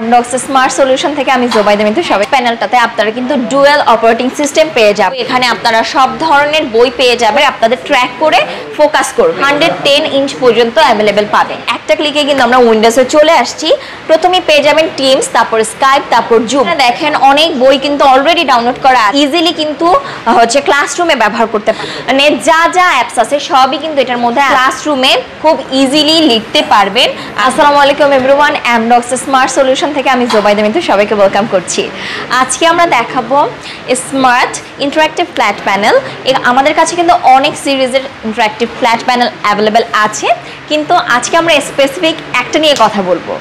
আমডক্স smart solution থেকে আমি জোবাইদা মিতু। সবাই প্যানেলটাতে আপনারা কিন্তু ডুয়াল অপারেটিং সিস্টেম পেয়ে যাবেন। এখানে আপনারা সব ধরনের বই পেয়ে যাবেন, আপনাদের ট্র্যাক করে ফোকাস করবে। 110 ইঞ্চ পর্যন্ত অ্যাভেলেবেল পাবেন। একটা ক্লিকে কিন্তু আমরা উইন্ডোজে চলে আসছি। প্রথমে পেয়ে যাবেন টিমস, তারপর স্কাইপ, তারপর জুম। দেখেন অনেক বই কিন্তু অলরেডি ডাউনলোড করা, ইজিলি কিন্তু হচ্ছে ক্লাসরুমে ব্যবহার করতে পারেন। মানে যা যা অ্যাপস আছে সবই কিন্তু এটার মধ্যে ক্লাসরুমে খুব ইজিলি লিখতে পারবেন। আসসালামু আলাইকুম এভরিওয়ান, আমডক্স স্মার্ট সলিউশন থেকে আমি জোবাইদা মিতু সবাইকে ওয়েলকাম করছি। আজকে আমরা দেখাবো স্মার্ট ইন্টারঅ্যাক্টিভ ফ্ল্যাট প্যানেল। আমাদের কাছে কিন্তু অনেক সিরিজের ইন্টারঅ্যাক্টিভ ফ্ল্যাট প্যানেল অ্যাভেলেবেল আছে, কিন্তু আজকে আমরা স্পেসিফিক একটা নিয়ে কথা বলবো।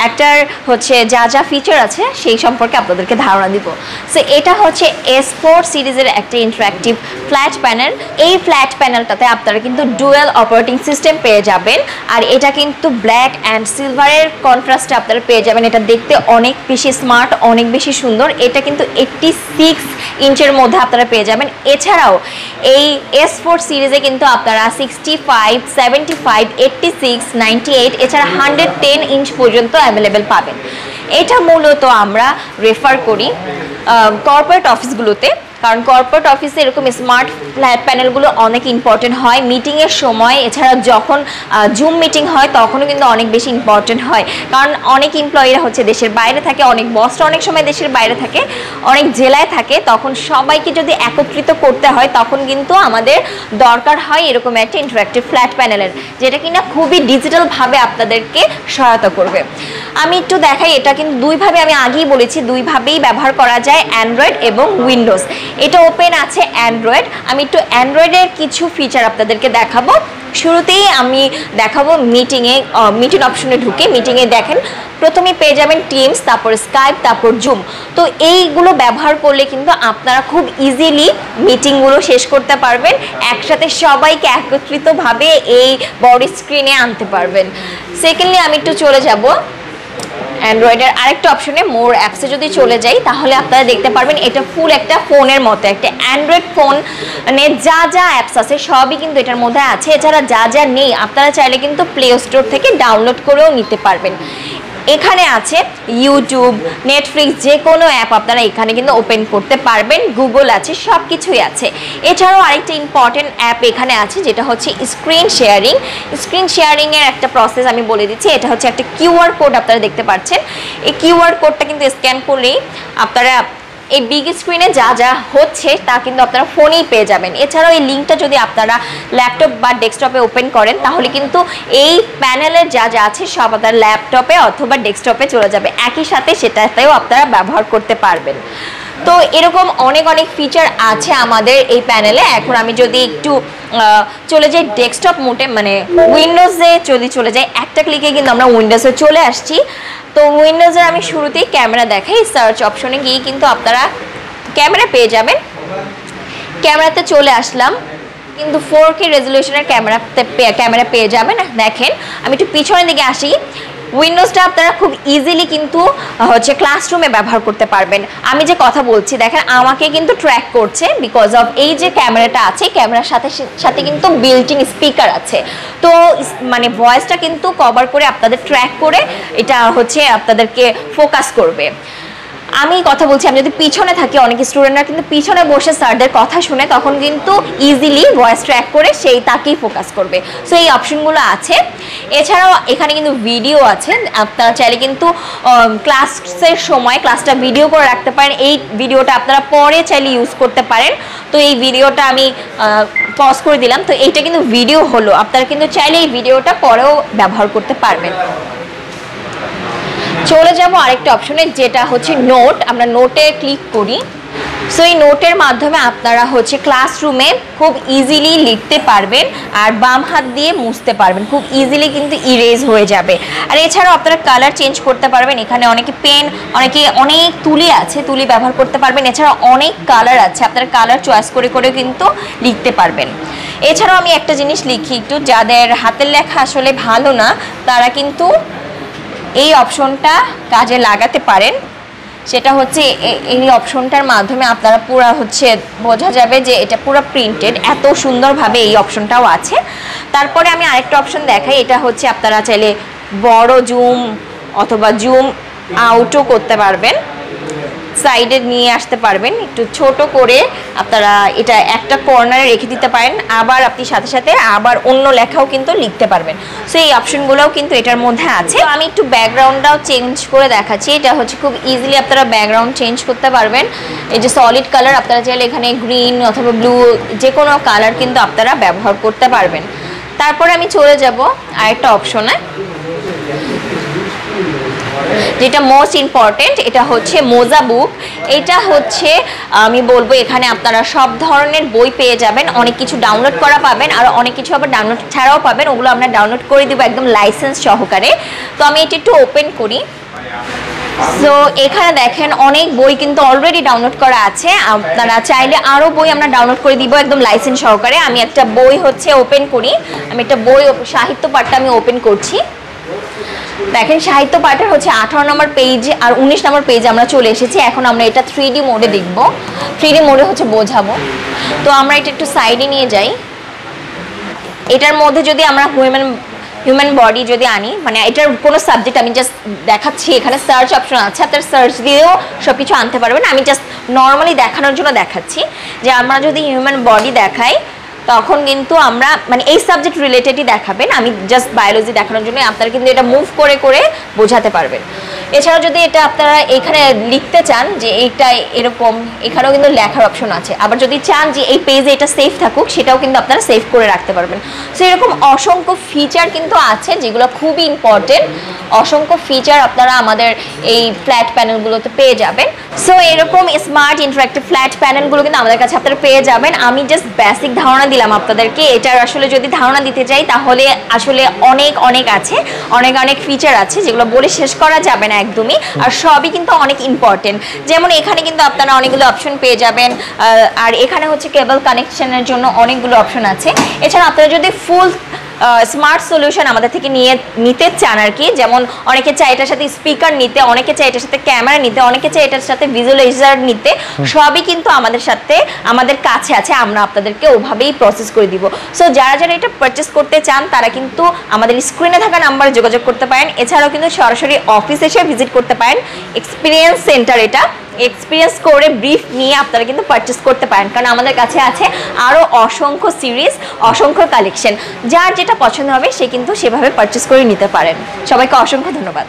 একটার হচ্ছে যা যা ফিচার আছে সেই সম্পর্কে আপনাদেরকে ধারণা দিব। সো এটা হচ্ছে S4 সিরিজের একটা ইন্টারঅ্যাক্টিভ ফ্ল্যাট প্যানেল। এই ফ্ল্যাট প্যানেলটাতে আপনারা কিন্তু ডুয়াল অপারেটিং সিস্টেম পেয়ে যাবেন, আর এটা কিন্তু ব্ল্যাক অ্যান্ড সিলভারের কন্ট্রাস্টে আপনারা পেয়ে যাবেন। এটা দেখতে অনেক বেশি স্মার্ট, অনেক বেশি সুন্দর। এটা কিন্তু 86 ইঞ্চের মধ্যে আপনারা পেয়ে যাবেন। এছাড়াও এই S4 সিরিজে কিন্তু আপনারা 65, 75, 86, 98 এছাড়া 110 ইঞ্চ পর্যন্ত অ্যাভেলেবেল পাবেন। এটা মূলত আমরা রেফার করি কর্পোরেট অফিসগুলোতে, কারণ কর্পোরেট অফিসে এরকম স্মার্ট ফ্ল্যাট প্যানেলগুলো অনেক ইম্পর্টেন্ট হয় মিটিংয়ের সময়। এছাড়া যখন জুম মিটিং হয় তখনও কিন্তু অনেক বেশি ইম্পর্টেন্ট হয়, কারণ অনেক এমপ্লয়িরা হচ্ছে দেশের বাইরে থাকে, অনেক বসরা অনেক সময় দেশের বাইরে থাকে, অনেক জেলায় থাকে। তখন সবাইকে যদি একত্রিত করতে হয় তখন কিন্তু আমাদের দরকার হয় এরকম একটা ইন্টারঅ্যাক্টিভ ফ্ল্যাট প্যানেলের, যেটা কিনা খুবই ডিজিটালভাবে আপনাদেরকে সহায়তা করবে। আমি একটু দেখাই, এটা কিন্তু দুইভাবে, আমি আগেই বলেছি দুইভাবেই ব্যবহার করা যায়, অ্যান্ড্রয়েড এবং উইন্ডোজ। এটা ওপেন আছে অ্যান্ড্রয়েড। আমি একটু অ্যান্ড্রয়েডের কিছু ফিচার আপনাদেরকে দেখাবো। শুরুতেই আমি দেখাবো মিটিং অপশনে ঢুকে। মিটিংয়ে দেখেন প্রথমে পেয়ে যাবেন টিমস, তারপর স্কাইপ, তারপর জুম। তো এইগুলো ব্যবহার করলে কিন্তু আপনারা খুব ইজিলি মিটিংগুলো শেষ করতে পারবেন, একসাথে সবাইকে একত্রিতভাবে এই বড় স্ক্রিনে আনতে পারবেন। সেকেন্ডলি আমি একটু চলে যাব অ্যান্ড্রয়েডের আরেকটা অপশনে, মোর অ্যাপসে যদি চলে যাই তাহলে আপনারা দেখতে পারবেন এটা ফুল একটা ফোনের মতো, একটা অ্যান্ড্রয়েড ফোন। মানে যা যা অ্যাপস আছে সবই কিন্তু এটার মধ্যে আছে। এছাড়া যা যা নেই আপনারা চাইলে কিন্তু প্লে স্টোর থেকে ডাউনলোড করেও নিতে পারবেন। এখানে আছে ইউটিউব, নেটফ্লিক্স, যে কোনো অ্যাপ আপনারা এখানে কিন্তু ওপেন করতে পারবেন। গুগল আছে, সব কিছুই আছে। এছাড়াও আরেকটা ইম্পর্টেন্ট অ্যাপ এখানে আছে, যেটা হচ্ছে স্ক্রিন শেয়ারিং। স্ক্রিন শেয়ারিংয়ের একটা প্রসেস আমি বলে দিচ্ছি। এটা হচ্ছে একটা কিউআর কোড আপনারা দেখতে পাচ্ছেন। এই কিউআর কোডটা কিন্তু স্ক্যান করলেই আপনারা এই বিগ স্ক্রিনে যা যা হচ্ছে তা কিন্তু আপনারা ফোনেই পেয়ে যাবেন। এছাড়াও এই লিঙ্কটা যদি আপনারা ল্যাপটপ বা ডেস্কটপে ওপেন করেন তাহলে কিন্তু এই প্যানেলের যা যা আছে সব আপনার ল্যাপটপে অথবা ডেস্কটপে চলে যাবে, একই সাথে সেটাতেও আপনারা ব্যবহার করতে পারবেন। তো এরকম অনেক অনেক ফিচার আছে আমাদের এই প্যানেলে। এখন আমি যদি একটু চলে যাই ডেস্কটপ মোডে, মানে উইন্ডোজে যদি চলে যাই, একটা ক্লিকে কিন্তু আমরা উইন্ডোজে চলে আসছি। তো উইন্ডোজে আমি শুরুতেই ক্যামেরা দেখাই। সার্চ অপশনে গিয়ে কিন্তু আপনারা ক্যামেরা পেয়ে যাবেন। ক্যামেরাতে চলে আসলাম, কিন্তু 4K রেজলিউশনের ক্যামেরা পেয়ে যাবেন। দেখেন আমি একটু পিছনের দিকে আসি। উইন্ডোজটা আপনারা খুব ইজিলি কিন্তু হচ্ছে ক্লাসরুমে ব্যবহার করতে পারবেন। আমি যে কথা বলছি দেখেন আমাকে কিন্তু ট্র্যাক করছে, বিকজ অফ এই যে ক্যামেরাটা আছে, ক্যামেরার সাথে সাথে কিন্তু বিল্ট-ইন স্পিকার আছে। তো মানে ভয়েসটা কিন্তু কভার করে আপনাদের ট্র্যাক করে এটা হচ্ছে আপনাদেরকে ফোকাস করবে। আমি কথা বলছি, আমি যদি পিছনে থাকি, অনেক স্টুডেন্টরা কিন্তু পিছনে বসে স্যারদের কথা শুনে, তখন কিন্তু ইজিলি ভয়েস ট্র্যাক করে সেই তাকেই ফোকাস করবে। সো এই অপশনগুলো আছে। এছাড়াও এখানে কিন্তু ভিডিও আছে, আপনারা চাইলে কিন্তু ক্লাসের সময় ক্লাসটা ভিডিও করে রাখতে পারেন। এই ভিডিওটা আপনারা পরে চাইলে ইউজ করতে পারেন। তো এই ভিডিওটা আমি পজ করে দিলাম। তো এইটা কিন্তু ভিডিও হলো, আপনারা কিন্তু চাইলে এই ভিডিওটা পরেও ব্যবহার করতে পারবেন। চলে যাব আরেকটা অপশনে, যেটা হচ্ছে নোট। আমরা নোটে ক্লিক করি। সো এই নোটের মাধ্যমে আপনারা হচ্ছে ক্লাসরুমে খুব ইজিলি লিখতে পারবেন, আর বাম হাত দিয়ে মুছতে পারবেন, খুব ইজিলি কিন্তু ইরেজ হয়ে যাবে। আর এছাড়াও আপনারা কালার চেঞ্জ করতে পারবেন। এখানে অনেকে পেন, অনেকে অনেক তুলি আছে, তুলি ব্যবহার করতে পারবেন। এছাড়াও অনেক কালার আছে, আপনারা কালার চয়েস করে করে কিন্তু লিখতে পারবেন। এছাড়াও আমি একটা জিনিস লিখি একটু, যাদের হাতের লেখা আসলে ভালো না তারা কিন্তু এই অপশনটা কাজে লাগাতে পারেন। সেটা হচ্ছে এই অপশনটার মাধ্যমে আপনারা পুরো হচ্ছে বোঝা যাবে যে এটা পুরো প্রিন্টেড, এত সুন্দরভাবে এই অপশনটাও আছে। তারপরে আমি আরেকটা অপশন দেখাই, এটা হচ্ছে আপনারা চাইলে বড় জুম অথবা জুম আউটও করতে পারবেন, সাইডে নিয়ে আসতে পারবেন, একটু ছোট করে আপনারা এটা একটা কর্নারে রেখে দিতে পারেন, আবার আপনি সাথে সাথে আবার অন্য লেখাও কিন্তু লিখতে পারবেন। সো এই অপশনগুলোও কিন্তু এটার মধ্যে আছে। আমি একটু ব্যাকগ্রাউন্ডটাও চেঞ্জ করে দেখাচ্ছি। এটা হচ্ছে খুব ইজিলি আপনারা ব্যাকগ্রাউন্ড চেঞ্জ করতে পারবেন। এই যে সলিড কালার, আপনারা চাইলে এখানে গ্রিন অথবা ব্লু যে কোনো কালার কিন্তু আপনারা ব্যবহার করতে পারবেন। তারপরে আমি চলে যাব আরেকটা অপশনে, যেটা মোস্ট ইম্পর্টেন্ট, এটা হচ্ছে মোজা বুক। এটা হচ্ছে আমি বলবো এখানে আপনারা সব ধরনের বই পেয়ে যাবেন, অনেক কিছু ডাউনলোড করা পাবেন, আর অনেক কিছু আবার ডাউনলোড ছাড়াও পাবেন। ওগুলো আমরা ডাউনলোড করে দিব একদম লাইসেন্স সহকারে। তো আমি এটা একটু ওপেন করি। সো এখানে দেখেন অনেক বই কিন্তু অলরেডি ডাউনলোড করা আছে, আপনারা চাইলে আরও বই আমরা ডাউনলোড করে দিব একদম লাইসেন্স সহকারে। আমি একটা বই হচ্ছে ওপেন করি, আমি একটা বই সাহিত্য পাঠটা আমি ওপেন করছি। দেখেন সাহিত্য পাঠের হচ্ছে 18 নম্বর পেজ আর 19 নম্বর পেজে আমরা চলে এসেছি। এখন আমরা এটা 3D মোডে দেখব, 3D মোডে হচ্ছে বোঝাবো। তো আমরা এটা একটু সাইডে নিয়ে যাই। এটার মধ্যে যদি আমরা হিউম্যান বডি যদি আনি, মানে এটার কোনো সাবজেক্ট আমি জাস্ট দেখাচ্ছি, এখানে সার্চ অপশন আছে, আপনার সার্চ দিয়েও সব কিছু আনতে পারবেন। আমি জাস্ট নর্মালি দেখানোর জন্য দেখাচ্ছি যে আমরা যদি হিউম্যান বডি দেখাই তখন কিন্তু আমরা মানে এই সাবজেক্ট রিলেটেডই দেখাবেন। আমি জাস্ট বায়োলজি দেখানোর জন্য আপনারা কিন্তু এটা মুভ করে করে বোঝাতে পারবেন। এছাড়াও যদি এটা আপনারা এখানে লিখতে চান যে এইটা এরকম, এখানেও কিন্তু লেখার অপশন আছে। আবার যদি চান যে এই পেজে এটা সেভ থাকুক, সেটাও কিন্তু আপনারা সেভ করে রাখতে পারবেন। সো এরকম অসংখ্য ফিচার কিন্তু আছে যেগুলো খুবই ইম্পর্টেন্ট। অসংখ্য ফিচার আপনারা আমাদের এই ফ্ল্যাট প্যানেলগুলোতে পেয়ে যাবেন। সো এরকম স্মার্ট ইন্টারঅ্যাক্টিভ ফ্ল্যাট প্যানেলগুলো কিন্তু আমাদের কাছে আপনারা পেয়ে যাবেন। আমি জাস্ট বেসিক ধারণা দিলাম আপনাদেরকে। এটার আসলে যদি ধারণা দিতে চাই তাহলে আসলে অনেক আছে, অনেক ফিচার আছে যেগুলো বলে শেষ করা যাবে না একদমই, আর সবই কিন্তু অনেক ইম্পর্টেন্ট। যেমন এখানে কিন্তু আপনারা অনেকগুলো অপশন পেয়ে যাবেন, আর এখানে হচ্ছে কেবল কানেকশনের জন্য অনেকগুলো অপশন আছে। এছাড়া আপনারা যদি ফুল স্মার্ট সলিউশন আমাদের থেকে নিতে চান আর কি, যেমন অনেকে চায় এটার সাথে স্পিকার নিতে, অনেকে চায় এটার সাথে ক্যামেরা নিতে, অনেকে চায় এটার সাথে ভিজুয়ালাইজার নিতে, সবই কিন্তু আমাদের কাছে আছে। আমরা আপনাদেরকে ওভাবেই প্রসেস করে দিব। সো যারা এটা পারচেস করতে চান তারা কিন্তু আমাদের স্ক্রিনে থাকা নাম্বারে যোগাযোগ করতে পারেন। এছাড়াও কিন্তু সরাসরি অফিস এসে ভিজিট করতে পারেন। এক্সপিরিয়েন্স সেন্টার, এটা এক্সপিরিয়েন্স করে ব্রিফ নিয়ে আপনারা কিন্তু পারচেস করতে পারেন, কারণ আমাদের কাছে আছে আরও অসংখ্য সিরিজ, অসংখ্য কালেকশন। যার যেটা পছন্দ হবে সে কিন্তু সেভাবে পারচেস করে নিতে পারেন। সবাইকে অসংখ্য ধন্যবাদ।